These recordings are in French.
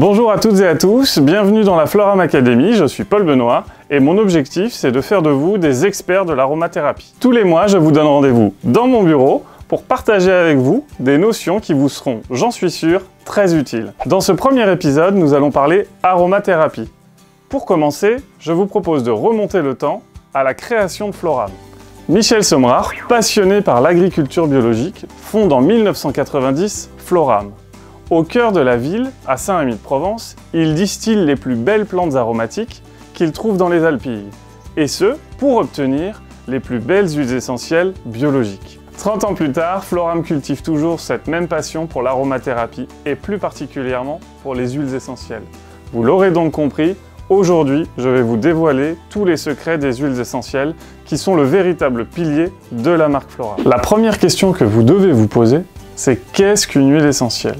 Bonjour à toutes et à tous, bienvenue dans la Floram Academy, je suis Paul Benoît et mon objectif c'est de faire de vous des experts de l'aromathérapie. Tous les mois je vous donne rendez-vous dans mon bureau pour partager avec vous des notions qui vous seront, j'en suis sûr, très utiles. Dans ce premier épisode, nous allons parler aromathérapie. Pour commencer, je vous propose de remonter le temps à la création de Floram. Michel Sommerard, passionné par l'agriculture biologique, fonde en 1990 Floram. Au cœur de la ville, à Saint-Rémy-de-Provence, il distille les plus belles plantes aromatiques qu'il trouve dans les Alpilles, et ce, pour obtenir les plus belles huiles essentielles biologiques. 30 ans plus tard, Floram cultive toujours cette même passion pour l'aromathérapie, et plus particulièrement pour les huiles essentielles. Vous l'aurez donc compris, aujourd'hui, je vais vous dévoiler tous les secrets des huiles essentielles qui sont le véritable pilier de la marque Floram. La première question que vous devez vous poser, c'est qu'est-ce qu'une huile essentielle ?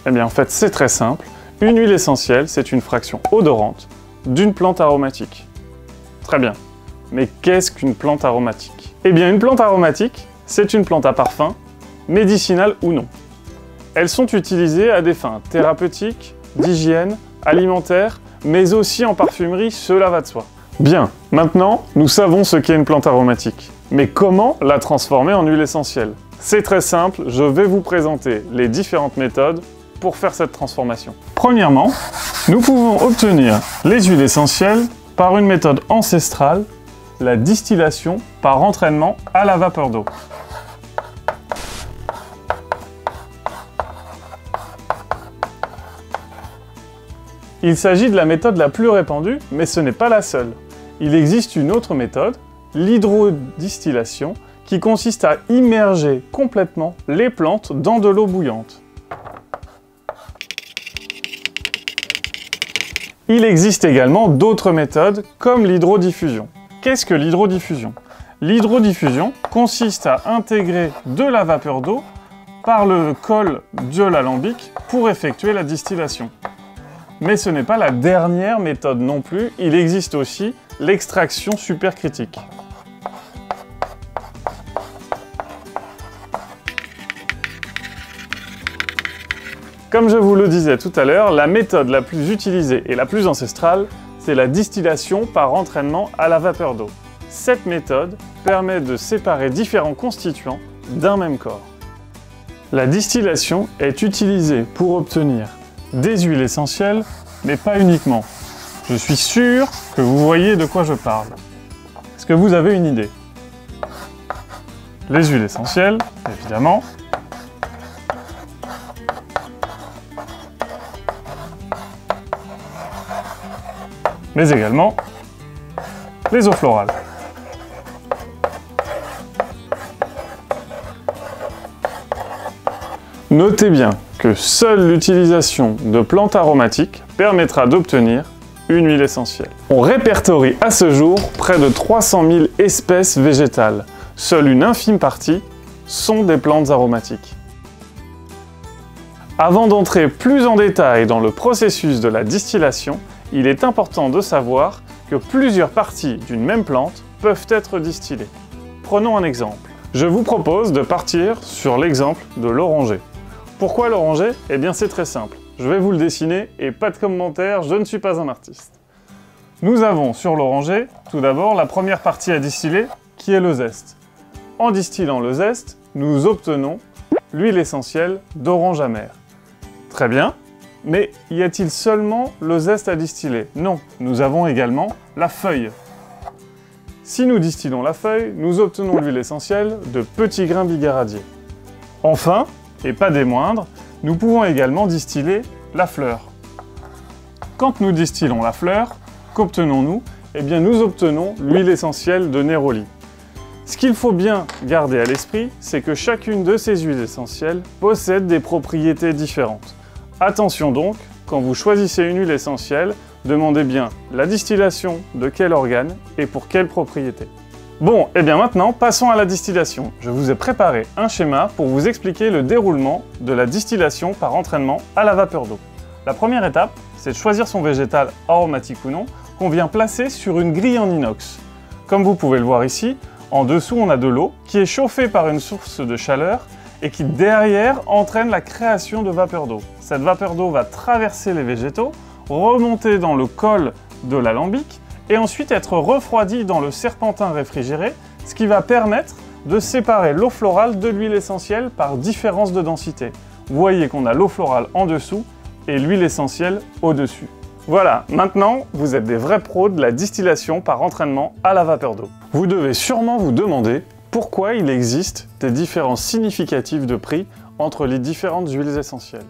Eh bien en fait c'est très simple, une huile essentielle c'est une fraction odorante d'une plante aromatique. Très bien, mais qu'est-ce qu'une plante aromatique? Eh bien une plante aromatique, c'est une plante à parfum, médicinale ou non. Elles sont utilisées à des fins thérapeutiques, d'hygiène, alimentaires, mais aussi en parfumerie, cela va de soi. Bien, maintenant nous savons ce qu'est une plante aromatique. Mais comment la transformer en huile essentielle? C'est très simple, je vais vous présenter les différentes méthodes pour faire cette transformation. Premièrement, nous pouvons obtenir les huiles essentielles par une méthode ancestrale, la distillation par entraînement à la vapeur d'eau. Il s'agit de la méthode la plus répandue, mais ce n'est pas la seule. Il existe une autre méthode, l'hydrodistillation, qui consiste à immerger complètement les plantes dans de l'eau bouillante. Il existe également d'autres méthodes comme l'hydrodiffusion. Qu'est-ce que l'hydrodiffusion? L'hydrodiffusion consiste à intégrer de la vapeur d'eau par le col de l'alambic pour effectuer la distillation. Mais ce n'est pas la dernière méthode non plus, il existe aussi l'extraction supercritique. Comme je vous le disais tout à l'heure, la méthode la plus utilisée et la plus ancestrale, c'est la distillation par entraînement à la vapeur d'eau. Cette méthode permet de séparer différents constituants d'un même corps. La distillation est utilisée pour obtenir des huiles essentielles, mais pas uniquement. Je suis sûr que vous voyez de quoi je parle. Est-ce que vous avez une idée? Les huiles essentielles, évidemment. Mais également les eaux florales. Notez bien que seule l'utilisation de plantes aromatiques permettra d'obtenir une huile essentielle. On répertorie à ce jour près de 300 000 espèces végétales. Seule une infime partie sont des plantes aromatiques. Avant d'entrer plus en détail dans le processus de la distillation, il est important de savoir que plusieurs parties d'une même plante peuvent être distillées. Prenons un exemple. Je vous propose de partir sur l'exemple de l'oranger. Pourquoi l'oranger? Eh bien c'est très simple. Je vais vous le dessiner et pas de commentaire, je ne suis pas un artiste. Nous avons sur l'oranger, tout d'abord, la première partie à distiller, qui est le zeste. En distillant le zeste, nous obtenons l'huile essentielle d'orange amère. Très bien. Mais y a-t-il seulement le zeste à distiller? Non, nous avons également la feuille. Si nous distillons la feuille, nous obtenons l'huile essentielle de petits grains bigaradiers. Enfin, et pas des moindres, nous pouvons également distiller la fleur. Quand nous distillons la fleur, qu'obtenons-nous? Eh bien nous obtenons l'huile essentielle de néroli. Ce qu'il faut bien garder à l'esprit, c'est que chacune de ces huiles essentielles possède des propriétés différentes. Attention donc, quand vous choisissez une huile essentielle, demandez bien la distillation de quel organe et pour quelle propriété. Bon, et bien maintenant, passons à la distillation. Je vous ai préparé un schéma pour vous expliquer le déroulement de la distillation par entraînement à la vapeur d'eau. La première étape, c'est de choisir son végétal aromatique ou non, qu'on vient placer sur une grille en inox. Comme vous pouvez le voir ici, en dessous on a de l'eau qui est chauffée par une source de chaleur et qui derrière entraîne la création de vapeur d'eau. Cette vapeur d'eau va traverser les végétaux, remonter dans le col de l'alambic et ensuite être refroidie dans le serpentin réfrigéré, ce qui va permettre de séparer l'eau florale de l'huile essentielle par différence de densité. Vous voyez qu'on a l'eau florale en dessous et l'huile essentielle au-dessus. Voilà, maintenant vous êtes des vrais pros de la distillation par entraînement à la vapeur d'eau. Vous devez sûrement vous demander pourquoi il existe des différences significatives de prix entre les différentes huiles essentielles.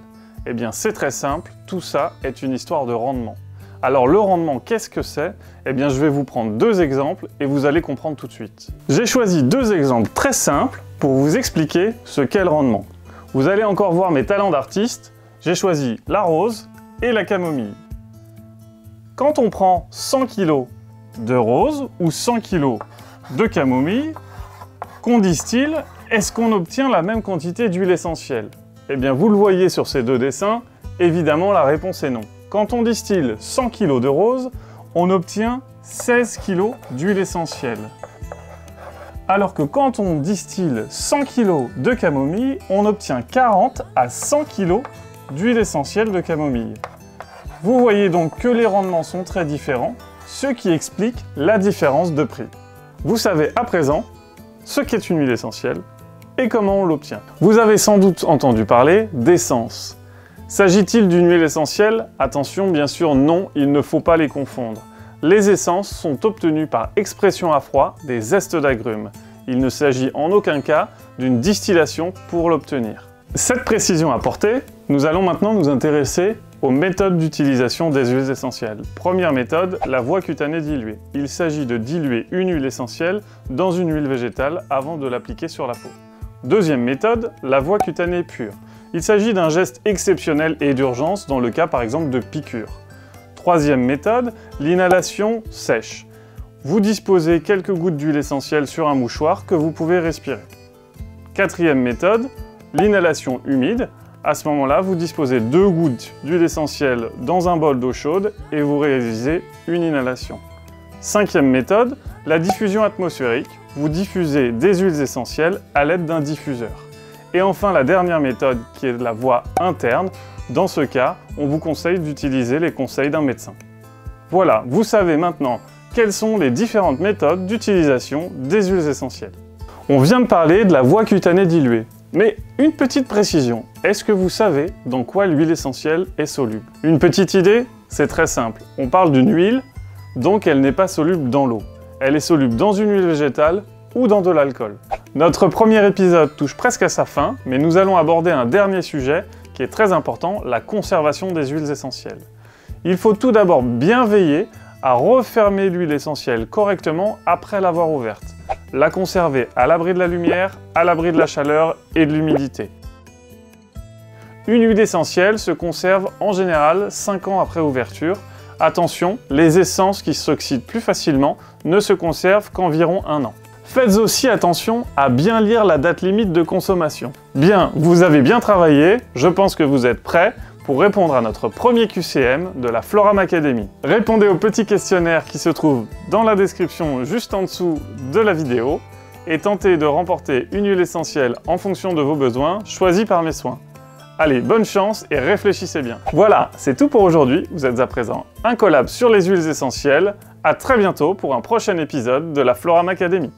Eh bien c'est très simple, tout ça est une histoire de rendement. Alors le rendement, qu'est-ce que c'est? Eh bien je vais vous prendre deux exemples et vous allez comprendre tout de suite. J'ai choisi deux exemples très simples pour vous expliquer ce qu'est le rendement. Vous allez encore voir mes talents d'artiste, j'ai choisi la rose et la camomille. Quand on prend 100 kg de rose ou 100 kg de camomille, qu'on distille, est-ce qu'on obtient la même quantité d'huile essentielle? Eh bien vous le voyez sur ces deux dessins, évidemment la réponse est non. Quand on distille 100 kg de rose, on obtient 16 kg d'huile essentielle. Alors que quand on distille 100 kg de camomille, on obtient 40 à 100 kg d'huile essentielle de camomille. Vous voyez donc que les rendements sont très différents, ce qui explique la différence de prix. Vous savez à présent ce qu'est une huile essentielle et comment on l'obtient. Vous avez sans doute entendu parler d'essence. S'agit-il d'une huile essentielle? Attention, bien sûr, non, il ne faut pas les confondre. Les essences sont obtenues par expression à froid des zestes d'agrumes. Il ne s'agit en aucun cas d'une distillation pour l'obtenir. Cette précision apportée, nous allons maintenant nous intéresser aux méthodes d'utilisation des huiles essentielles. Première méthode, la voie cutanée diluée. Il s'agit de diluer une huile essentielle dans une huile végétale avant de l'appliquer sur la peau. Deuxième méthode, la voie cutanée pure. Il s'agit d'un geste exceptionnel et d'urgence dans le cas par exemple de piqûres. Troisième méthode, l'inhalation sèche. Vous disposez quelques gouttes d'huile essentielle sur un mouchoir que vous pouvez respirer. Quatrième méthode, l'inhalation humide. À ce moment-là, vous disposez 2 gouttes d'huile essentielle dans un bol d'eau chaude et vous réalisez une inhalation. Cinquième méthode, la diffusion atmosphérique. Vous diffusez des huiles essentielles à l'aide d'un diffuseur. Et enfin, la dernière méthode qui est la voie interne. Dans ce cas, on vous conseille d'utiliser les conseils d'un médecin. Voilà, vous savez maintenant quelles sont les différentes méthodes d'utilisation des huiles essentielles. On vient de parler de la voie cutanée diluée. Mais une petite précision, est-ce que vous savez dans quoi l'huile essentielle est soluble? Une petite idée? C'est très simple. On parle d'une huile, donc elle n'est pas soluble dans l'eau. Elle est soluble dans une huile végétale ou dans de l'alcool. Notre premier épisode touche presque à sa fin, mais nous allons aborder un dernier sujet qui est très important, la conservation des huiles essentielles. Il faut tout d'abord bien veiller à refermer l'huile essentielle correctement après l'avoir ouverte. La conserver à l'abri de la lumière, à l'abri de la chaleur et de l'humidité. Une huile essentielle se conserve en général 5 ans après ouverture. Attention, les essences qui s'oxydent plus facilement ne se conservent qu'environ 1 an. Faites aussi attention à bien lire la date limite de consommation. Bien, vous avez bien travaillé, je pense que vous êtes prêts pour répondre à notre premier QCM de la Floram Academy. Répondez au petit questionnaire qui se trouve dans la description juste en dessous de la vidéo et tentez de remporter une huile essentielle en fonction de vos besoins, choisie par mes soins. Allez, bonne chance et réfléchissez bien. Voilà, c'est tout pour aujourd'hui. Vous êtes à présent un collab sur les huiles essentielles. À très bientôt pour un prochain épisode de la Floram Academy.